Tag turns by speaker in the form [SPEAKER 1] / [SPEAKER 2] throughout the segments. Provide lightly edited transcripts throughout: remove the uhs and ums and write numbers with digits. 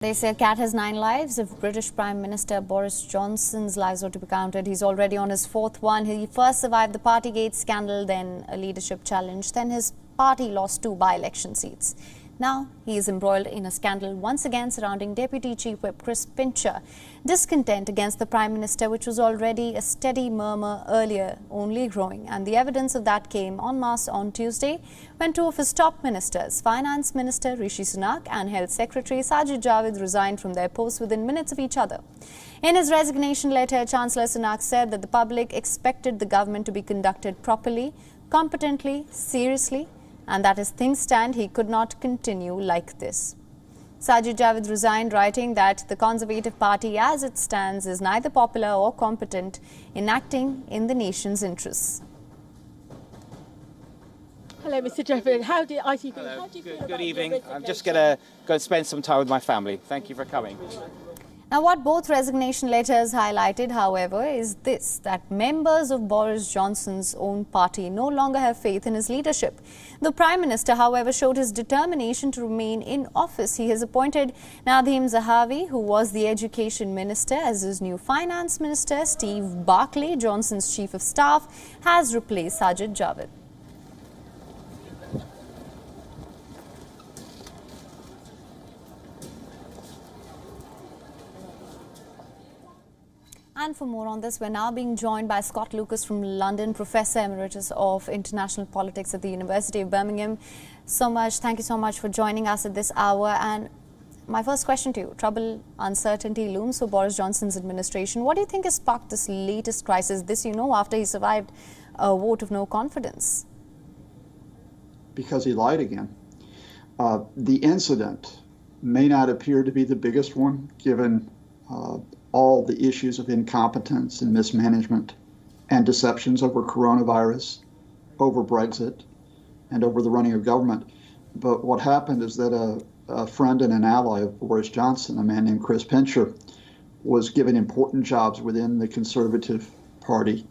[SPEAKER 1] They say a cat has 9 lives. If British Prime Minister Boris Johnson's lives were to be counted, he's already on his 4th one. He first survived the Partygate scandal, then a leadership challenge, then his party lost 2 by-election seats. Now he is embroiled in a scandal once again surrounding Deputy Chief Whip Chris Pincher. Discontent against the Prime Minister, which was already a steady murmur earlier, only growing. And the evidence of that came en masse on Tuesday when 2 of his top ministers, Finance Minister Rishi Sunak and Health Secretary Sajid Javid, resigned from their posts within minutes of each other. In his resignation letter, Chancellor Sunak said that the public expected the government to be conducted properly, competently, seriously, and that as things stand, he could not continue like this. Sajid Javid resigned, writing that the Conservative Party as it stands is neither popular or competent in acting in the nation's interests.
[SPEAKER 2] Hello, Mr. Javid. How do you feel?
[SPEAKER 3] Hello.
[SPEAKER 2] How do you feel
[SPEAKER 3] Good evening. I'm just going to go spend some time with my family. Thank you for coming.
[SPEAKER 1] Now, what both resignation letters highlighted, however, is this, that members of Boris Johnson's own party no longer have faith in his leadership. The Prime Minister, however, showed his determination to remain in office. He has appointed Nadhim Zahawi, who was the Education Minister, as his new Finance Minister. Steve Barclay, Johnson's Chief of Staff, has replaced Sajid Javid. And for more on this, we're now being joined by Scott Lucas from London, Professor Emeritus of International Politics at the University of Birmingham. Thank you so much for joining us at this hour. And my first question to you, trouble, uncertainty looms for Boris Johnson's administration. What do you think has sparked this latest crisis, after he survived a vote of no confidence?
[SPEAKER 4] Because he lied again. The incident may not appear to be the biggest one, given all the issues of incompetence and mismanagement and deceptions over coronavirus, over Brexit, and over the running of government. But what happened is that a friend and an ally of Boris Johnson, a man named Chris Pincher, was given important jobs within the Conservative Party,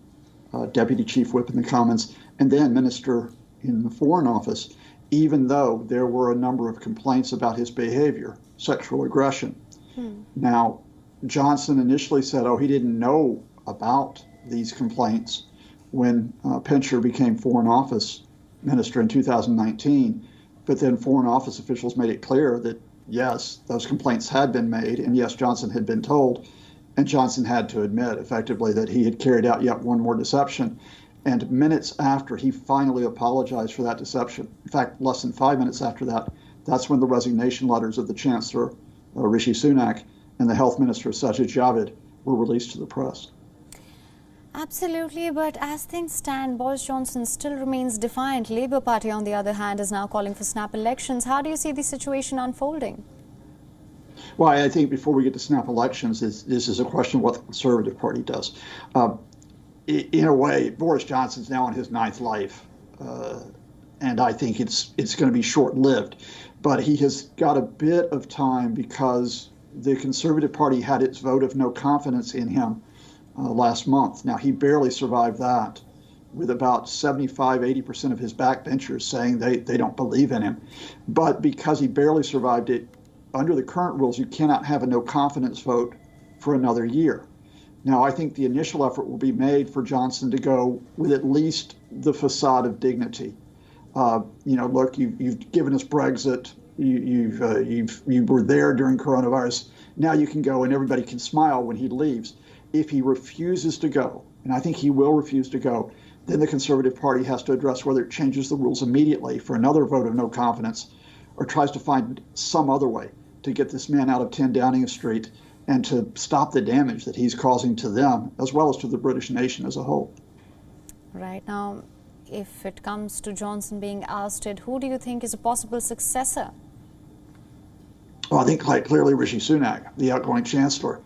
[SPEAKER 4] Deputy Chief Whip in the Commons, and then Minister in the Foreign Office, even though there were a number of complaints about his behavior, sexual aggression. Now, Johnson initially said, he didn't know about these complaints when Pincher became Foreign Office Minister in 2019. But then Foreign Office officials made it clear that, yes, those complaints had been made, and yes, Johnson had been told. And Johnson had to admit, effectively, that he had carried out yet one more deception. And minutes after he finally apologized for that deception, in fact, less than 5 minutes after that, that's when the resignation letters of the Chancellor, Rishi Sunak, and the Health Minister, Sajid Javid, were released to the press.
[SPEAKER 1] Absolutely, but as things stand, Boris Johnson still remains defiant. Labour Party, on the other hand, is now calling for snap elections. How do you see the situation unfolding?
[SPEAKER 4] Well, I think before we get to snap elections, this is a question of what the Conservative Party does. In a way, Boris Johnson's now in his 9th life, and I think it's going to be short-lived. But he has got a bit of time because the Conservative Party had its vote of no confidence in him last month. Now, he barely survived that, with about 75–80% of his backbenchers saying they don't believe in him. But because he barely survived it, under the current rules, you cannot have a no confidence vote for another year. Now, I think the initial effort will be made for Johnson to go with at least the facade of dignity. Look, you've given us Brexit. You were there during coronavirus. Now you can go and everybody can smile when he leaves. If he refuses to go, and I think he will refuse to go, then the Conservative Party has to address whether it changes the rules immediately for another vote of no confidence or tries to find some other way to get this man out of 10 Downing Street and to stop the damage that he's causing to them as well as to the British nation as a whole.
[SPEAKER 1] Right now, if it comes to Johnson being ousted, who do you think is a possible successor?
[SPEAKER 4] Well, I think quite clearly Rishi Sunak, the outgoing chancellor,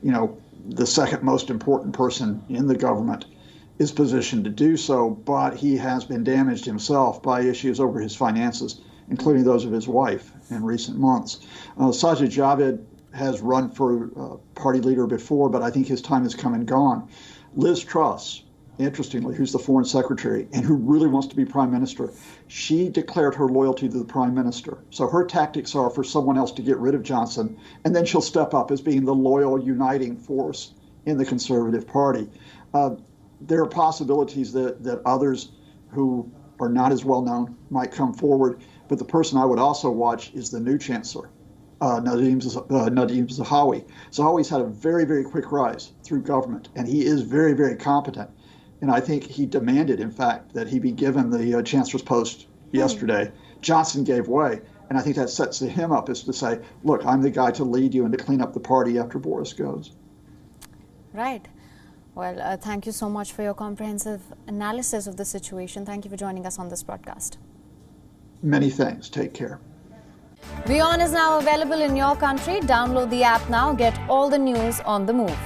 [SPEAKER 4] the second most important person in the government, is positioned to do so, but he has been damaged himself by issues over his finances, including those of his wife in recent months. Sajid Javid has run for party leader before, but I think his time has come and gone. Liz Truss interestingly, who's the foreign secretary and who really wants to be prime minister, she declared her loyalty to the prime minister. So her tactics are for someone else to get rid of Johnson, and then she'll step up as being the loyal, uniting force in the Conservative Party. There are possibilities that others who are not as well known might come forward, but the person I would also watch is the new chancellor, Nadeem Zahawi. Zahawi's had a very, very quick rise through government, and he is very, very competent. And I think he demanded, in fact, that he be given the chancellor's post yesterday. Johnson gave way, and I think that sets him up as to say, look, I'm the guy to lead you and to clean up the party after Boris goes.
[SPEAKER 1] Right. Well, thank you so much for your comprehensive analysis of the situation. Thank you for joining us on this broadcast.
[SPEAKER 4] Many thanks. Take care.
[SPEAKER 1] WION is now available in your country. Download the app now. Get all the news on the move.